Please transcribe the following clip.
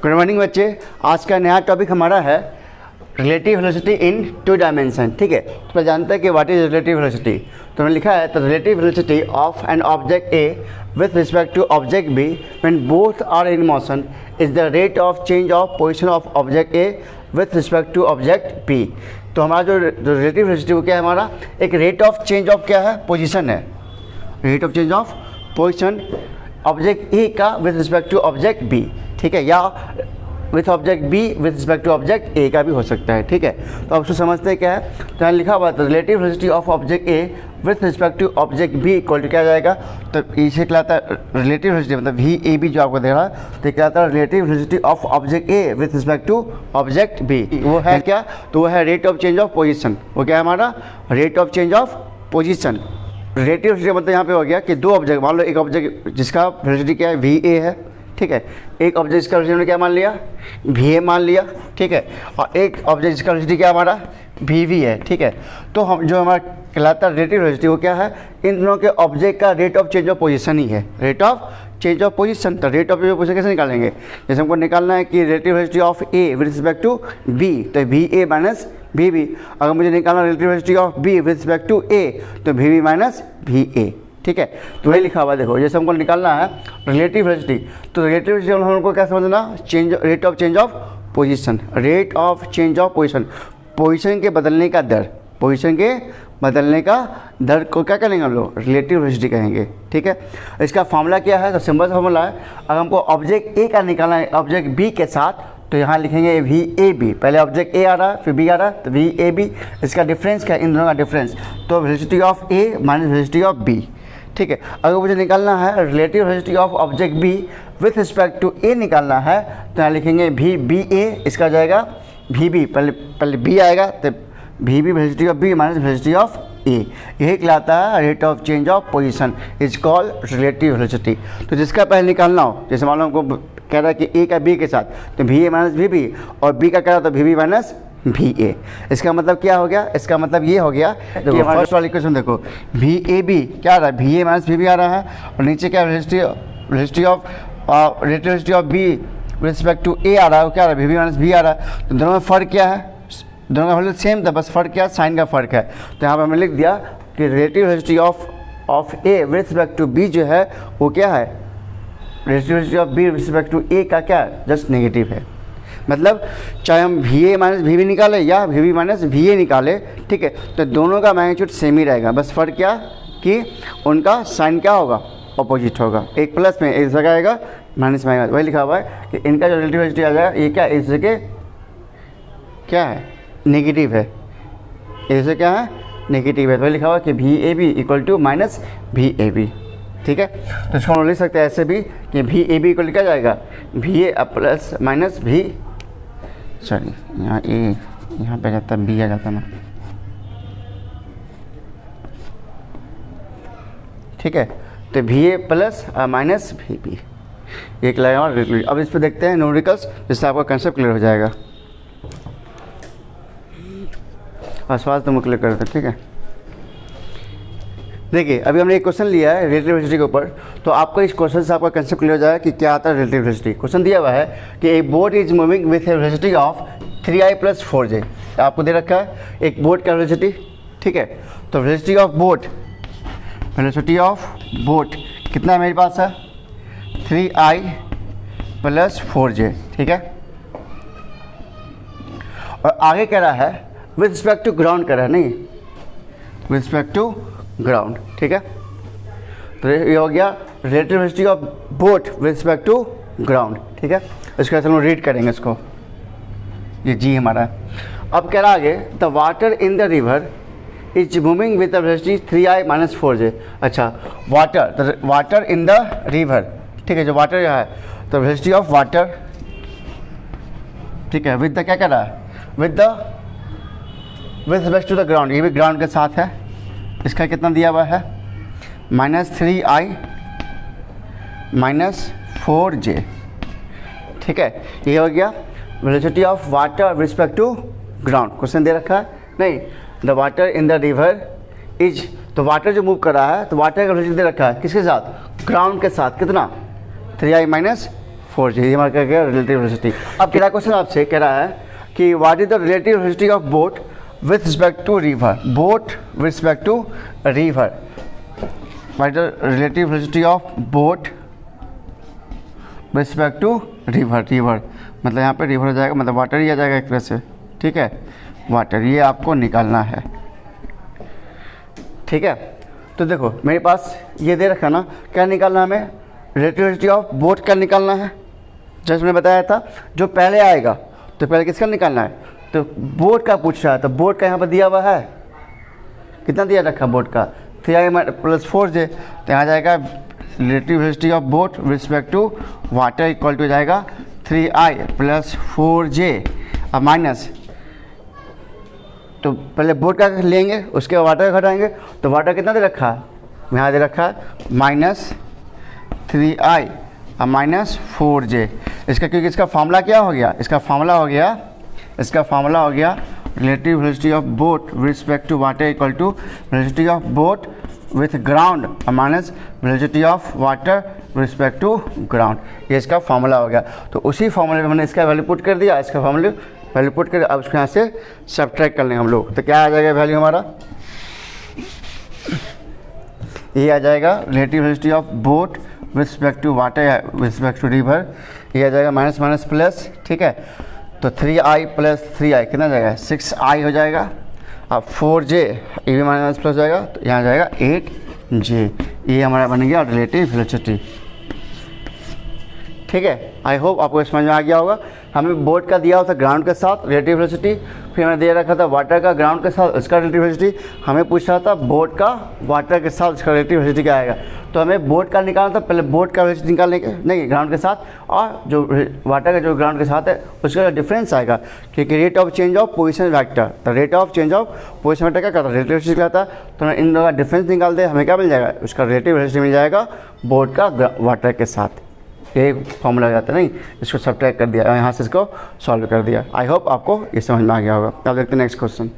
Good morning बच्चे। आज का नया टॉपिक हमारा है relative velocity in two dimension. ठीक है, तो जानते हैं कि व्हाट इज रिलेटिव वेलोसिटी। तो मैंने लिखा है the relative velocity of an object A with respect to object B when both are in motion is the rate of change of position of object A with respect to object B. तो हमारा जो relative velocity वो क्या है, हमारा एक rate of change of क्या है, पोजिशन है। Rate of change of position object A का with respect to object B. ठीक है, या with object B with respect to object A का भी हो सकता है। ठीक है, तो आप उसको समझते हैं क्या है। तो यहाँ लिखा हुआ था relative velocity of object A with respect to object B equal to क्या जाएगा। तो इसे कहलाता है रिलेटिव वेलोसिटी, मतलब वी ए बी जो आपको दे रहा है, तो कहलाता है relative velocity of object A with respect to object B. वो है क्या, तो वो है rate of change of position. वो क्या है हमारा, rate of change of position. Relative velocity मतलब यहाँ पे हो गया कि दो ऑब्जेक्ट, मान लो एक ऑब्जेक्ट जिसका वेलोसिटी क्या है, वी ए है। ठीक है, एक ऑब्जेक्ट जिसका वेलोसिटी क्या मान लिया, वी ए मान लिया। ठीक है, और एक ऑब्जेक्ट जिसका वेलोसिटी क्या हमारा वी वी है। ठीक है, तो हम जो हमारा कहलाता है रिलेटिव वेलोसिटी वो क्या है, इन दोनों के ऑब्जेक्ट का rate of change of position ही है। Rate of change of position. तो rate of change of position कैसे निकालेंगे, जैसे हमको निकालना है कि relative velocity of A with respect to B, तो V A minus V B. अगर मुझे निकालना relative velocity of B with respect to A, तो V B minus V A. ठीक है, तो वही लिखा हुआ देखो, जैसे हमको निकालना है रिलेटिव वेलोसिटी, तो रिलेटिव वेलोसिटी हमको क्या समझना, change rate of change of position. Rate of change of position, position के बदलने का दर, पोजीशन के बदलने का दर को क्या करेंगे हम लोग, रिलेटिव वेलोसिटी कहेंगे। ठीक है, इसका फार्मूला क्या है, तो सिंपल फार्मूला है। अगर हमको ऑब्जेक्ट ए का निकालना है ऑब्जेक्ट बी के साथ, तो यहाँ लिखेंगे वी ए बी। पहले ऑब्जेक्ट ए आ रहा है फिर बी आ रहा है, तो वी ए बी। इसका डिफरेंस क्या है, इन दोनों का डिफरेंस, तो velocity of A minus velocity of B. ठीक है, अगर मुझे निकालना है relative velocity of object B with respect to A निकालना है, तो यहाँ लिखेंगे वी बी ए, इसका जाएगा वी बी, पहले बी आएगा तो V B velocity of B minus velocity of A. यही कहलाता है rate of change of position, is called relative velocity. तो जिसका पहले निकालना हो, जैसे मान लो हमको कह रहा है कि ए का बी के साथ, तो V A minus V B, और बी का कह रहा तो V B minus V A. इसका मतलब क्या हो गया, इसका मतलब ये हो गया कि फर्स्ट वाली इक्वेशन देखो, वी ए बी क्या आ रहा है, V A minus V B आ रहा है, और नीचे क्या velocity of relative velocity of B with respect to A आ रहा है, क्या आ रहा है, वी बी माइनस वी आ रहा है। तो दोनों में फ़र्क क्या है, दोनों का वैल्यू सेम था, बस फ़र्क क्या है, साइन का फ़र्क है। तो यहाँ पर हमने लिख दिया कि relative velocity of A with respect to B जो है वो क्या है, relative velocity of B with respect to A का क्या है, जस्ट नेगेटिव है। मतलब चाहे हम V A minus V B निकालें या V B minus V A निकालें, ठीक है, तो दोनों का मैग्नीट्यूड सेम ही रहेगा। बस फ़र्क क्या कि उनका साइन क्या होगा, अपोजिट होगा। एक प्लस में एक जगह आएगा, माइनस में आएगा। वही लिखा हुआ है कि इनका जो रिलेटिव वेलोसिटी आ जाएगा, ये क्या इस जगह क्या है, नेगेटिव है, इसे क्या है, नेगेटिव है। तो वही लिखा हुआ है कि V A B equal to minus V A B. ठीक है, तो इसको हम लिख सकते हैं ऐसे भी कि वी ए बी इक्वल क्या जाएगा, V A plus minus V, sorry यहाँ ए यहाँ पे जाता है, बी आ जाता ना। ठीक है, तो V A plus minus V B एक लगेगा। और अब इस पर देखते हैं न्यूमेरिकल्स, जिससे आपका कंसेप्ट क्लियर हो जाएगा। आसपास तो क्लियर करते हैं। ठीक है, देखिए अभी हमने एक क्वेश्चन लिया है रिलेटिव वेलोसिटी के ऊपर, तो आपको इस क्वेश्चन से आपका कंसेप्ट क्लियर हो जाएगा कि क्या आता है रिलेटिव वेलोसिटी। क्वेश्चन दिया हुआ है कि एक boat is moving with A velocity of 3i + 4j। आपको दे रखा है एक बोट का वेलोसिटी। ठीक है, तो वेलोसिटी ऑफ बोट कितना है मेरे पास है, 3i + 4j। ठीक है, और आगे कह रहा है विथ रिस्पेक्ट टू ग्राउंड कह रहा है, नहीं विथ रिस्पेक्ट टू ग्राउंड। ठीक है, तो ये हो गया relative velocity of boat with respect to ground. ठीक है, इसके बाद हम रीड करेंगे इसको, ये जी हमारा है। अब कह रहा आगे the water in the river is moving with the velocity 3i - 4j। अच्छा, वाटर इन द रिवर, ठीक है, जो वाटर है तो वेलोसिटी ऑफ वाटर, ठीक है, विद द क्या कह रहा है, with respect to the ground, ये भी ग्राउंड के साथ है। इसका कितना दिया हुआ है, -3i - 4j। ठीक है, ये हो गया velocity of water with respect to ground. Question दे रखा है, नहीं the water in the river is, तो वाटर जो मूव कर रहा है तो वाटर का वेलोसिटी दे रखा है किसके साथ, ग्राउंड के साथ, कितना 3i - 4J, ये हमारा क्या गया रिलेटिव वेलोसिटी। अब तेरा क्वेश्चन आपसे कह रहा है कि what is the relative velocity of boat with respect to river, boat with respect to river, what is the relative velocity of boat with respect to river, river मतलब यहाँ पे रिवर हो जाएगा, मतलब वाटर ही आ जाएगा एक तरह से, ठीक है, वाटर, ये आपको निकालना है, ठीक है। तो देखो मेरे पास ये दे रखा ना, क्या निकालना है हमें, रिलेटिव वेलोसिटी ऑफ बोट का निकालना है, जैसे मैंने बताया था, जो पहले आएगा तो पहले किसका निकालना है, तो बोट का पूछ रहा है, तो बोट का यहाँ पर दिया हुआ है, कितना दिया रखा बोट का, 3i + 4j, तो यहाँ जाएगा relative velocity of boat with respect to water equal to जाएगा 3i + 4j, अब माइनस, तो पहले बोट का लेंगे उसके बाद वाटर का घटाएंगे, तो वाटर कितना दे रखा है, यहाँ दे रखा है -3i और -4j, इसका क्योंकि इसका फार्मूला क्या हो गया, इसका फार्मूला हो गया relative velocity of boat with respect to water equal to velocity of boat with ground और minus velocity of water with respect to ground, ये इसका फार्मूला हो गया। तो उसी फार्मूले में मैंने इसका वैल्यू पुट कर दिया, इसका फार्मूले वैल्यू पुट कर, अब उसको यहाँ से सब्ट्रैक्ट कर लेंगे हम लोग, तो क्या आ जाएगा वैल्यू हमारा, ये आ जाएगा relative velocity of boat with respect to water with respect to river, ये आ जाएगा माइनस माइनस प्लस, ठीक है, तो 3i + 3i कितना जाएगा 6i हो जाएगा, अब 4j ये भी माइनस प्लस हो जाएगा, तो यहाँ जाएगा 8j, ये हमारा बन गया रिलेटिव वेलोसिटी, ठीक है। आई होप आपको समझ में आ गया होगा। हमें बोट का दिया हुआ था ग्राउंड के साथ रिलेटिव वेलोसिटी, फिर हमें दे रखा था वाटर का ग्राउंड के साथ उसका रिलेटिव वेलोसिटी, हमें पूछ रहा था बोट का वाटर के साथ उसका रिलेटिव वेलोसिटी क्या आएगा, तो हमें बोट का निकालना था, पहले बोट का वेलोसिटी निकालने के नहीं ग्राउंड के साथ, और जो वाटर का जो ग्राउंड के साथ है उसका डिफरेंस आएगा, क्योंकि rate of change of position vector, तो rate of change of position vector क्या करता है रिलेटिव वेलोसिटी कहता है, तो इन दोनों का डिफरेंस निकाल दे, हमें क्या मिल जाएगा, उसका रिलेटिव वेलोसिटी मिल जाएगा बोट का वाटर के साथ, यही फॉर्मूला हो जाता है, नहीं इसको सब्ट्रैक्ट कर दिया और यहाँ से इसको सॉल्व कर दिया। आई होप आपको ये समझ में आ गया होगा। अब देखते हैं नेक्स्ट क्वेश्चन।